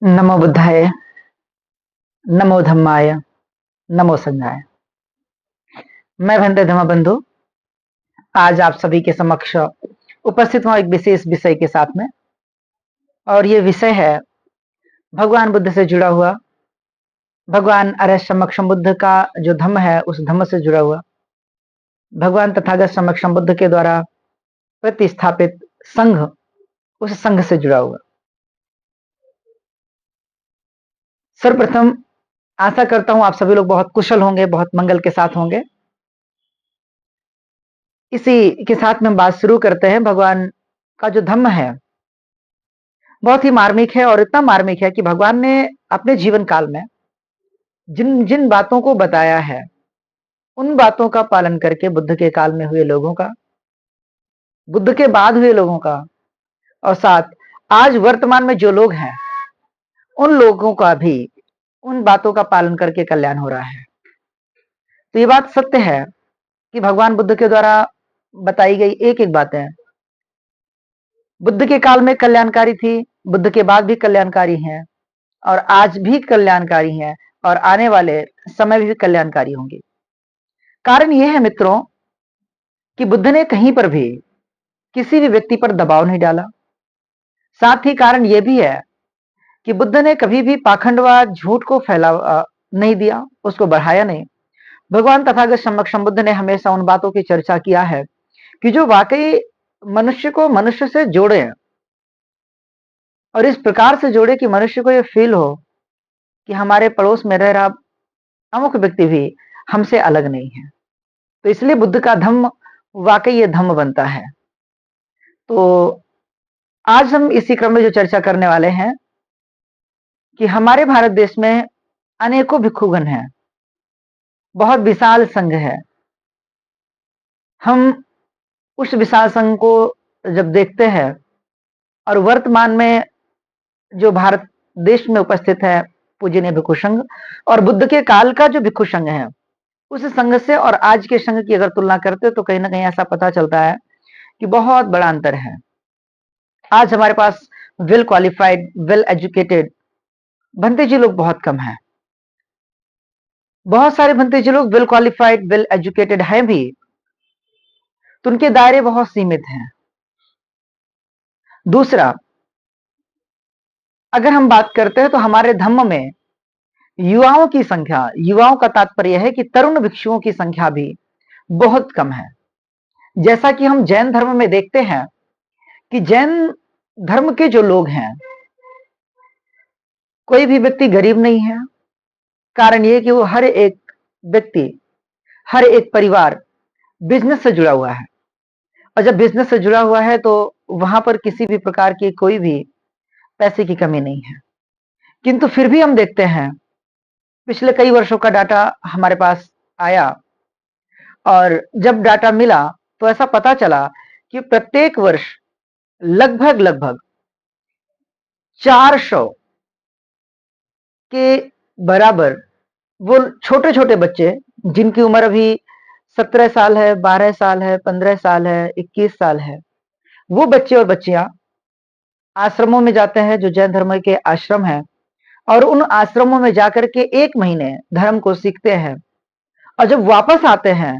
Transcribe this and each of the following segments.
नमो बुद्धाय, नमो धम्माय, नमो संघाय। मैं भंते धम्म बंधु आज आप सभी के समक्ष उपस्थित हूं एक विशेष विषय के साथ में। और ये विषय है भगवान बुद्ध से जुड़ा हुआ, भगवान अरहत समक्षम बुद्ध का जो धम्म है उस धम्म से जुड़ा हुआ, भगवान तथागत समक्षम बुद्ध के द्वारा प्रतिस्थापित संघ, उस संघ से जुड़ा हुआ। सर्वप्रथम आशा करता हूं आप सभी लोग बहुत कुशल होंगे, बहुत मंगल के साथ होंगे। इसी के साथ में हम बात शुरू करते हैं। भगवान का जो धम्म है बहुत ही मार्मिक है, और इतना मार्मिक है कि भगवान ने अपने जीवन काल में जिन जिन बातों को बताया है उन बातों का पालन करके बुद्ध के काल में हुए लोगों का, बुद्ध के बाद हुए लोगों का, और साथ आज वर्तमान में जो लोग हैं उन लोगों का भी उन बातों का पालन करके कल्याण हो रहा है। तो ये बात सत्य है कि भगवान बुद्ध के द्वारा बताई गई एक एक बातें बुद्ध के काल में कल्याणकारी थी, बुद्ध के बाद भी कल्याणकारी हैं, और आज भी कल्याणकारी हैं, और आने वाले समय में भी कल्याणकारी होंगे। कारण यह है मित्रों कि बुद्ध ने कहीं पर भी किसी भी व्यक्ति पर दबाव नहीं डाला। साथ ही कारण यह भी है कि बुद्ध ने कभी भी पाखंडवाद, झूठ को फैला नहीं दिया, उसको बढ़ाया नहीं। भगवान तथागत समक्षम बुद्ध ने हमेशा उन बातों की चर्चा किया है कि जो वाकई मनुष्य को मनुष्य से जोड़े, और इस प्रकार से जोड़े कि मनुष्य को यह फील हो कि हमारे पड़ोस में रह रहा अमुक व्यक्ति भी हमसे अलग नहीं है। तो इसलिए बुद्ध का धम्म वाकई ये धम्म बनता है। तो आज हम इसी क्रम में जो चर्चा करने वाले हैं कि हमारे भारत देश में अनेकों भिक्षुगण हैं, बहुत विशाल संघ है। हम उस विशाल संघ को जब देखते हैं और वर्तमान में जो भारत देश में उपस्थित है पूजनीय भिक्षु संघ, और बुद्ध के काल का जो भिक्षु संघ है उस संघ से और आज के संघ की अगर तुलना करते तो कहीं ना कहीं ऐसा पता चलता है कि बहुत बड़ा अंतर है। आज हमारे पास well qualified, well educated Bhante ji लोग बहुत कम हैं। बहुत सारे भंते जी लोग वेल क्वालिफाइड, वेल एजुकेटेड हैं भी, तो उनके दायरे बहुत सीमित हैं। दूसरा, अगर हम बात करते हैं तो हमारे धम्म में युवाओं की संख्या, युवाओं का तात्पर्य है कि तरुण भिक्षुओं की संख्या भी बहुत कम है। जैसा कि हम जैन धर्म में देखते हैं कि जैन धर्म के जो लोग हैं, कोई भी व्यक्ति गरीब नहीं है। कारण यह कि वो हर एक व्यक्ति, हर एक परिवार बिजनेस से जुड़ा हुआ है, और जब बिजनेस से जुड़ा हुआ है तो वहां पर किसी भी प्रकार की कोई भी पैसे की कमी नहीं है। किंतु फिर भी हम देखते हैं, पिछले कई वर्षों का डाटा हमारे पास आया, और जब डाटा मिला तो ऐसा पता चला कि प्रत्येक वर्ष लगभग लगभग 400 के बराबर वो छोटे छोटे बच्चे, जिनकी उम्र अभी 17 साल है, 12 साल है, 15 साल है, 21 साल है, वो बच्चे और बच्चियां आश्रमों में जाते हैं, जो जैन धर्म के आश्रम हैं, और उन आश्रमों में जाकर के 1 महीने धर्म को सीखते हैं, और जब वापस आते हैं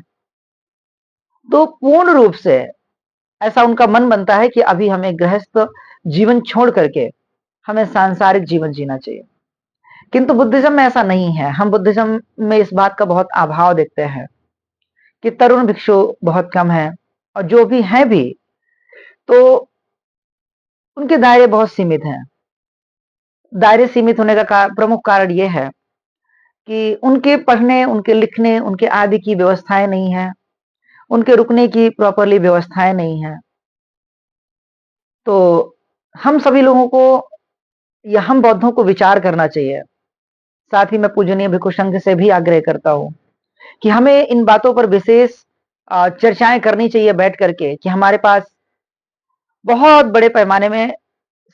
तो पूर्ण रूप से ऐसा उनका मन बनता है कि अभी हमें गृहस्थ जीवन छोड़ करके हमें सांसारिक जीवन जीना चाहिए। किंतु बुद्धिज्म में ऐसा नहीं है। हम बुद्धिज्म में इस बात का बहुत अभाव देखते हैं कि तरुण भिक्षु बहुत कम है, और जो भी हैं भी तो उनके दायरे बहुत सीमित हैं। दायरे सीमित होने का प्रमुख कारण यह है कि उनके पढ़ने, उनके लिखने, उनके आदि की व्यवस्थाएं नहीं है, उनके रुकने की प्रॉपरली व्यवस्थाएं नहीं है। तो हम सभी लोगों को या हम बौद्धों को विचार करना चाहिए। साथ ही मैं पूजनीय भिक्षु संघ से भी आग्रह करता हूं कि हमें इन बातों पर विशेष चर्चाएं करनी चाहिए बैठ करके, कि हमारे पास बहुत बड़े पैमाने में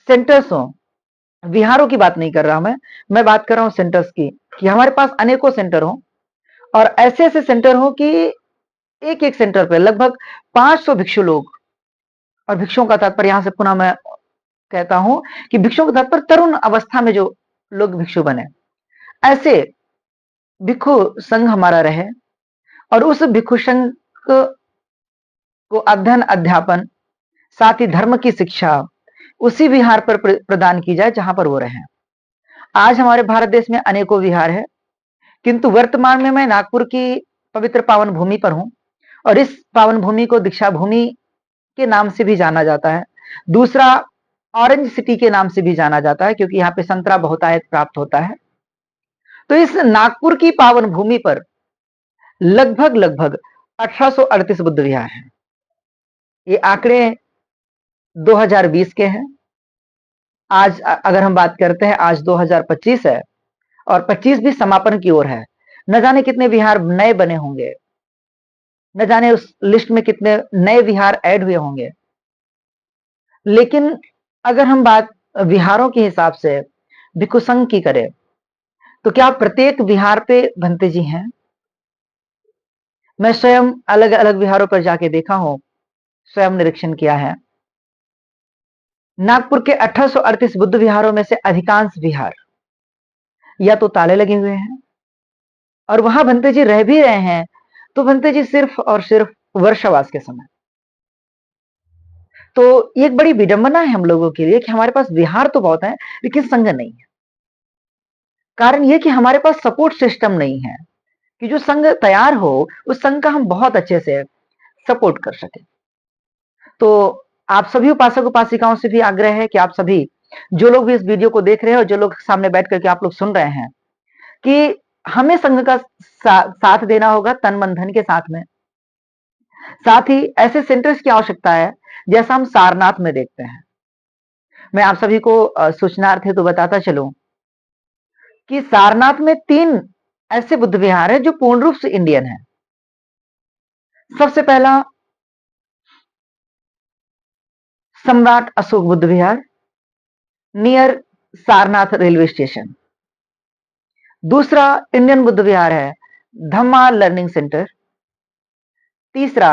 सेंटर्स हों। विहारों की बात नहीं कर रहा मैं बात कर रहा हूं सेंटर्स की, कि हमारे पास अनेकों सेंटर हों, और ऐसे ऐसे सेंटर हो कि एक एक सेंटर पे लगभग 500 भिक्षु लोग, और भिक्षुओं का तात्पर्य यहां से पुनः मैं कहता हूं कि भिक्षु का तात्पर्य तरुण अवस्था में जो लोग भिक्षु बने, ऐसे भिक्षु संघ हमारा रहे और उस भिक्षु संघ को अध्ययन अध्यापन साथ ही धर्म की शिक्षा उसी विहार पर प्रदान की जाए जहां पर वो रहे। आज हमारे भारत देश में अनेकों विहार है, किंतु वर्तमान में मैं नागपुर की पवित्र पावन भूमि पर हूं और इस पावन भूमि को दीक्षा भूमि के नाम से भी जाना जाता है। दूसरा, ऑरेंज सिटी के नाम से भी जाना जाता है क्योंकि यहाँ पे संतरा बहुतायत प्राप्त होता है। तो इस नागपुर की पावन भूमि पर लगभग लगभग 1838 बुद्ध विहार हैं। ये आंकड़े 2020 के हैं। आज अगर हम बात करते हैं, आज 2025 है और 25 भी समापन की ओर है। न जाने कितने विहार नए बने होंगे, न जाने उस लिस्ट में कितने नए विहार ऐड हुए होंगे। लेकिन अगर हम बात विहारों के हिसाब से भिक्षु संघ की करें तो क्या प्रत्येक विहार पे भंते जी हैं? मैं स्वयं अलग अलग विहारों पर जाके देखा हूं, स्वयं निरीक्षण किया है। नागपुर के 1838 बुद्ध विहारों में से अधिकांश विहार या तो ताले लगे हुए हैं और वहां भंते जी रह भी रहे हैं तो भंते जी सिर्फ और सिर्फ वर्षावास के समय। तो ये एक बड़ी विडंबना है हम लोगों के लिए कि हमारे पास विहार तो बहुत है लेकिन संघ नहीं है। कारण ये कि हमारे पास सपोर्ट सिस्टम नहीं है कि जो संघ तैयार हो उस संघ का हम बहुत अच्छे से सपोर्ट कर सके। तो आप सभी उपासक उपासिकाओं से भी आग्रह है कि आप सभी जो लोग भी इस वीडियो को देख रहे हैं और जो लोग सामने बैठ करके आप लोग सुन रहे हैं कि हमें संघ का साथ देना होगा तन मन धन के साथ में। साथ ही ऐसे सेंटर्स की आवश्यकता है जैसा हम सारनाथ में देखते हैं। मैं आप सभी को सूचनार्थ हेतु बताता चलूं कि सारनाथ में 3 ऐसे बुद्ध विहार है जो पूर्ण रूप से इंडियन है। सबसे पहला सम्राट अशोक बुद्ध विहार नियर सारनाथ रेलवे स्टेशन। दूसरा इंडियन बुद्ध विहार है धम्मा लर्निंग सेंटर। तीसरा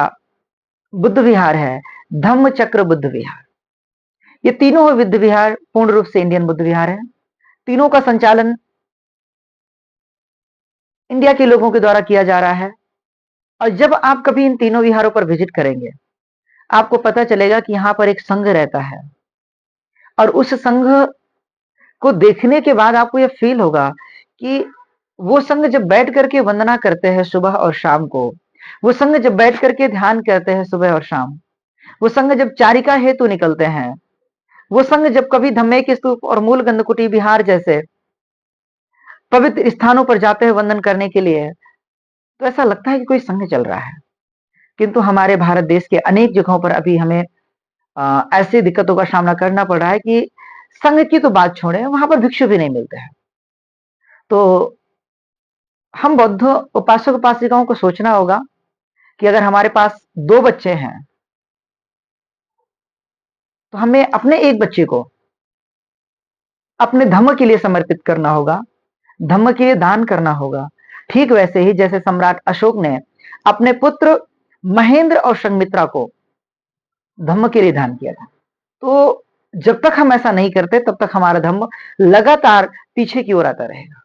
बुद्ध विहार है धम्म चक्र बुद्ध विहार। ये तीनों बुद्ध विहार पूर्ण रूप से इंडियन बुद्ध विहार है। तीनों का संचालन इंडिया के लोगों के द्वारा किया जा रहा है। और जब आप कभी इन तीनों विहारों पर विजिट करेंगे आपको पता चलेगा कि यहां पर एक संघ रहता है और उस संघ को देखने के बाद आपको यह फील होगा कि वो संघ जब बैठ करके वंदना करते हैं सुबह और शाम को, वो संघ जब बैठ करके ध्यान करते हैं सुबह और शाम, वो संघ जब चारिका हेतु निकलते हैं, वो संघ जब कभी धम्मेक स्तूप और मूल गंधकुटी विहार जैसे पवित्र स्थानों पर जाते हैं वंदन करने के लिए, तो ऐसा लगता है कि कोई संघ चल रहा है। किंतु हमारे भारत देश के अनेक जगहों पर अभी हमें ऐसी दिक्कतों का सामना करना पड़ रहा है कि संघ की तो बात छोड़े, वहां पर भिक्षु भी नहीं मिलते हैं। तो हम बौद्ध उपासक उपासिकाओं को सोचना होगा कि अगर हमारे पास 2 बच्चे हैं तो हमें अपने एक बच्चे को अपने धम्म के लिए समर्पित करना होगा, धम्म के लिए दान करना होगा। ठीक वैसे ही जैसे सम्राट अशोक ने अपने पुत्र महेंद्र और संघमित्रा को धम्म के लिए दान किया था। तो जब तक हम ऐसा नहीं करते तब तक हमारा धम्म लगातार पीछे की ओर आता रहेगा।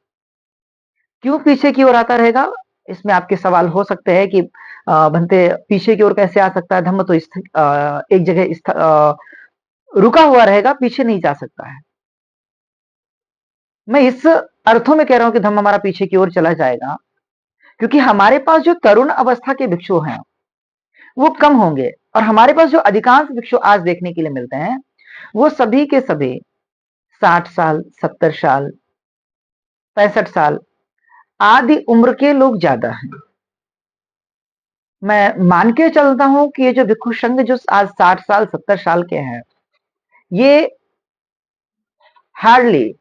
क्यों पीछे की ओर आता रहेगा? इसमें आपके सवाल हो सकते हैं कि भंते पीछे की ओर कैसे आ सकता है? धम्म तो एक जगह रुका हुआ रहेगा, पीछे नहीं जा सकता है। मैं इस अर्थों में कह रहा हूं कि धम्म हमारा पीछे की ओर चला जाएगा क्योंकि हमारे पास जो तरुण अवस्था के भिक्षु हैं वो कम होंगे और हमारे पास जो अधिकांश भिक्षु आज देखने के लिए मिलते हैं वो सभी के सभी 60 साल, 70 साल, 65 साल आदि उम्र के लोग ज्यादा हैं। मैं मान के चलता हूं कि ये जो भिक्षु संघ जो आज 60 साल 70 साल के हैं ये हार्डली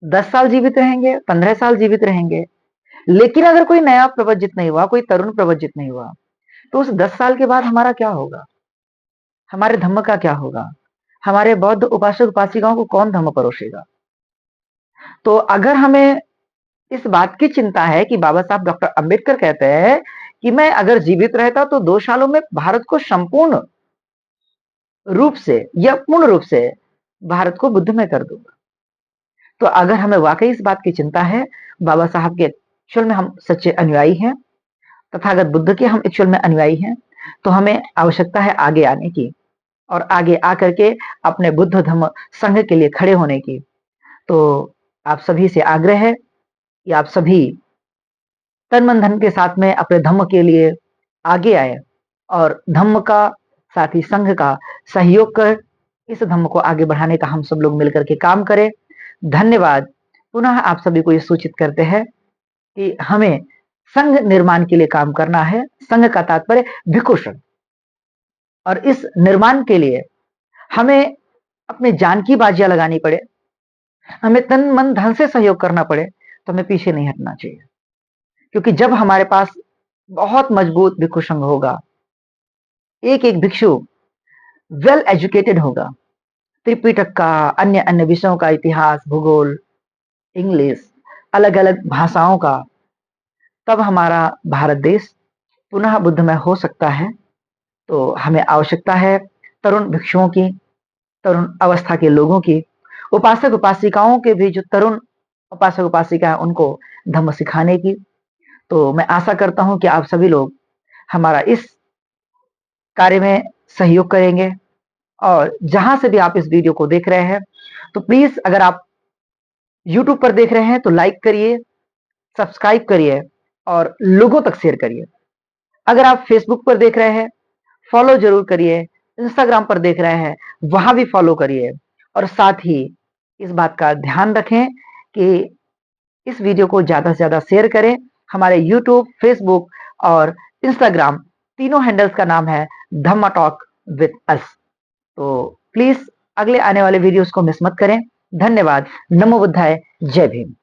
10 साल जीवित रहेंगे, 15 साल जीवित रहेंगे। लेकिन अगर कोई नया प्रवजित नहीं हुआ, कोई तरुण प्रवजित नहीं हुआ तो उस 10 साल के बाद हमारा क्या होगा? हमारे धम्म का क्या होगा? हमारे बौद्ध उपासक उपासिकाओं को कौन धम्म परोसेगा? तो अगर हमें इस बात की चिंता है कि बाबा साहब डॉक्टर अंबेडकर कहते हैं कि मैं अगर जीवित रहता तो 2 सालों में भारत को संपूर्ण रूप से या पूर्ण रूप से भारत को बुद्धमय कर दूंगा। तो अगर हमें वाकई इस बात की चिंता है, बाबा साहब के एक्चुअल में हम सच्चे अनुयायी हैं, तथागत बुद्ध के हम एक्चुअल में अनुयायी हैं, तो हमें आवश्यकता है आगे आने की और आगे आकर के अपने बुद्ध धम्म संघ के लिए खड़े होने की। तो आप सभी से आग्रह है कि आप सभी तन मन धन के साथ में अपने धम्म के लिए आगे आए और धम्म का साथ ही संघ का सहयोग कर इस धम्म को आगे बढ़ाने का हम सब लोग मिलकर के काम करें। धन्यवाद। पुनः आप सभी को ये सूचित करते हैं कि हमें संघ निर्माण के लिए काम करना है। संघ का तात्पर्य भिक्षु संघ, और इस निर्माण के लिए हमें अपने जान की बाजियां लगानी पड़े, हमें तन मन धन से सहयोग करना पड़े, तो हमें पीछे नहीं हटना चाहिए। क्योंकि जब हमारे पास बहुत मजबूत भिक्षु संघ होगा, एक एक भिक्षु वेल एजुकेटेड होगा, त्रिपिटक का, अन्य अन्य विषयों का, इतिहास, भूगोल, इंग्लिश, अलग अलग भाषाओं का, तब हमारा भारत देश पुनः बुद्धमय हो सकता है। तो हमें आवश्यकता है तरुण भिक्षुओं की, तरुण अवस्था के लोगों की, उपासक उपासिकाओं के भी जो तरुण उपासक उपासिका है उनको धम्म सिखाने की। तो मैं आशा करता हूं कि आप सभी लोग हमारा इस कार्य में सहयोग करेंगे, और जहां से भी आप इस वीडियो को देख रहे हैं, तो प्लीज अगर आप YouTube पर देख रहे हैं तो लाइक करिए, सब्सक्राइब करिए और लोगों तक शेयर करिए। अगर आप फेसबुक पर देख रहे हैं, फॉलो जरूर करिए। इंस्टाग्राम पर देख रहे हैं, वहां भी फॉलो करिए। और साथ ही इस बात का ध्यान रखें कि इस वीडियो को ज्यादा से ज्यादा शेयर करें। हमारे यूट्यूब, फेसबुक और इंस्टाग्राम तीनों हैंडल्स का नाम है धम्मा टॉक विद अस। तो प्लीज अगले आने वाले वीडियोस को मिस मत करें। धन्यवाद। नमो बुद्धाय। जय भीम।